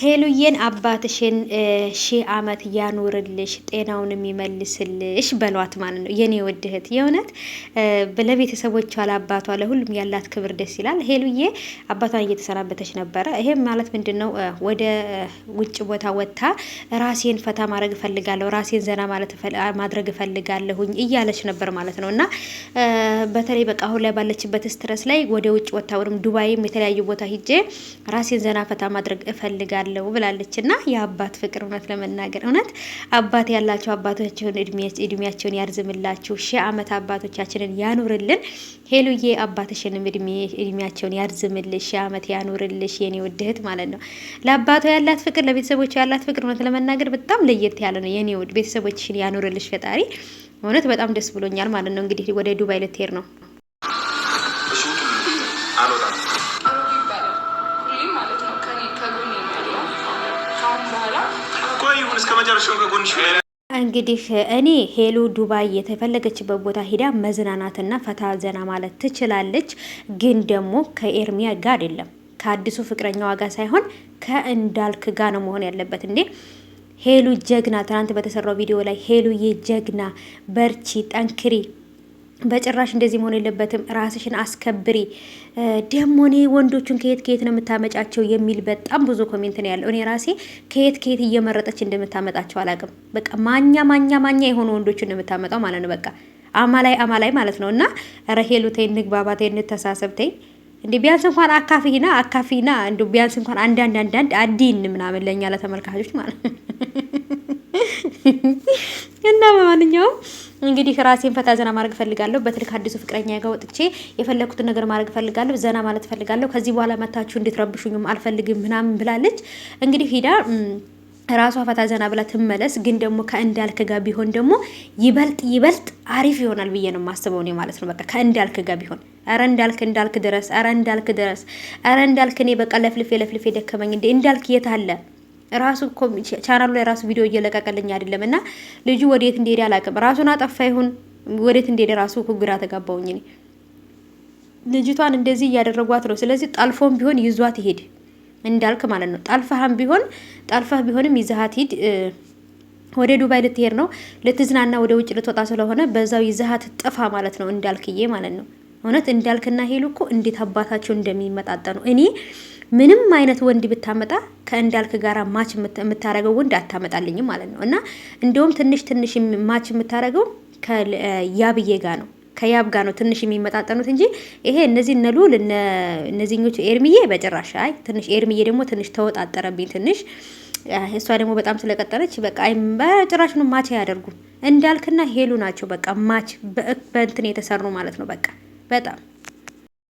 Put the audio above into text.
ሄሉዬን አባትሽን ሺህ አመት ያኑርልሽ ጤናውን የሚመልስልሽ በሏት ማለት ነው። የኔ ውድ እህት የእውነት ለቤተሰቦቿ ለአባቷ ለሁሉም ያላት ክብር ደስ ይላል። ሄሉዬ አባቷን እየተሰናበተች ነበረ። ይሄም ማለት ምንድን ነው? ወደ ውጭ ቦታ ወጥታ ራሴን ፈታ ማድረግ እፈልጋለሁ፣ ራሴን ዘና ማድረግ እፈልጋለሁኝ እያለች ነበር ማለት ነው። እና በተለይ በቃ አሁን ላይ ባለችበት ስትረስ ላይ ወደ ውጭ ወጥታ ወይም ዱባይም የተለያዩ ቦታ ሂጄ ራሴን ዘና ፈታ ማድረግ እፈልጋለሁ ብላለች። እና የአባት ፍቅር እውነት ለመናገር እውነት አባት ያላቸው አባቶቻቸውን እድሜያቸውን ያርዝምላችሁ፣ ሺህ አመት አባቶቻችንን ያኑርልን። ሄሉዬ አባትሽንም እድሜያቸውን ያርዝምልሽ፣ ሺህ አመት ያኑርልሽ የኔ ውድ እህት ማለት ነው። ለአባቷ ያላት ፍቅር፣ ለቤተሰቦቿ ያላት ፍቅር እውነት ለመናገር በጣም ለየት ያለ ነው። የኔ ውድ ቤተሰቦችሽን ያኑርልሽ ፈጣሪ። እውነት በጣም ደስ ብሎኛል ማለት ነው። እንግዲህ ወደ ዱባይ ልትሄድ ነው። እንግዲህ እኔ ሄሉ ዱባይ የተፈለገችበት ቦታ ሂዳ መዝናናትና ፈታ ዘና ማለት ትችላለች። ግን ደግሞ ከኤርሚያ ጋር አይደለም፣ ከአዲሱ ፍቅረኛዋ ጋር ሳይሆን ከእንዳልክ ጋር ነው መሆን ያለበት። እንዴ ሄሉ ጀግና፣ ትናንት በተሰራው ቪዲዮ ላይ ሄሉዬ ጀግና፣ በርቺ፣ ጠንክሪ፣ በጭራሽ እንደዚህ መሆን የለበትም፣ ራስሽን አስከብሪ። ደግሞ እኔ ወንዶቹን ከየት ነው የምታመጫቸው የሚል በጣም ብዙ ኮሜንት ነው ያለው። እኔ ራሴ ከየት እየመረጠች እንደምታመጣቸው አላውቅም። በቃ ማኛ የሆኑ ወንዶችን ነው የምታመጣው ማለት ነው። በቃ አማላይ ማለት ነው። እና ኧረ ሄሉ ተይ፣ እንግባባ፣ ተይ፣ እንተሳሰብ፣ ተይ እንዴ ቢያንስ እንኳን አካፊና እንዴ ቢያንስ እንኳን አንዳንድ አዲን ምናምን ለኛ ለተመልካቾች ማለት ነው። እና በማንኛውም እንግዲህ ራሴን ፈታ ዘና ማድረግ ፈልጋለሁ። በተለይ አዲሱ ፍቅረኛ ጋር ወጥቼ የፈለኩትን ነገር ማድረግ ፈልጋለሁ፣ ዘና ማለት ፈልጋለሁ። ከዚህ በኋላ መታችሁ እንድትረብሹኝም አልፈልግም ምናምን ብላለች። እንግዲህ ሂዳ ራሷ ፈታ ዘና ብላ ትመለስ። ግን ደግሞ ከእንዳልክ ጋር ቢሆን ደግሞ ይበልጥ አሪፍ ይሆናል ብዬ ነው የማስበው እኔ ማለት ነው። በቃ ከእንዳልክ ጋር ቢሆን ኧረ እንዳልክ ድረስ ኧረ እንዳልክ እኔ በቃ ለፍልፌ ደከመኝ። እንዴ እንዳልክ የት አለ? ራሱ እኮ ቻናሉ ላይ ራሱ ቪዲዮ እየለቀቀልኝ አይደለም። እና ልጁ ወዴት እንደሄደ አላውቅም። ራሱን አጠፋ ይሁን ወዴት እንደሄደ ራሱ ግራ ተጋባውኝ እኔ። ልጅቷን እንደዚህ እያደረጓት ነው። ስለዚህ ጠልፎም ቢሆን ይዟት ይሄድ እንዳልክ ማለት ነው። ጠልፈህ ቢሆንም ይዘሃት ሂድ። ወደ ዱባይ ልትሄድ ነው፣ ልትዝናና ወደ ውጭ ልትወጣ ስለሆነ በዛው ይዘሃት ጥፋ ማለት ነው፣ እንዳልክዬ ማለት ነው። እውነት እንዳልክና ሄሉ እኮ እንዴት አባታቸው እንደሚመጣጠኑ እኔ ምንም አይነት ወንድ ብታመጣ ከእንዳልክ ጋራ ማች የምታረገው ወንድ አታመጣልኝም ማለት ነው። እና እንደውም ትንሽ ማች የምታረገው ከያብዬ ጋር ነው፣ ከያብ ጋር ነው ትንሽ የሚመጣጠኑት እንጂ ይሄ እነዚህ ነሉል እነዚህኞቹ ኤርሚዬ በጭራሽ። አይ ትንሽ ኤርሚዬ ደግሞ ትንሽ ተወጣጠረብኝ ትንሽ። እሷ ደግሞ በጣም ስለቀጠለች በቃ አይ በጭራሽ ነው ማች ያደርጉ። እንዳልክና ሄሉ ናቸው በቃ ማች በእንትን የተሰሩ ማለት ነው። በቃ በጣም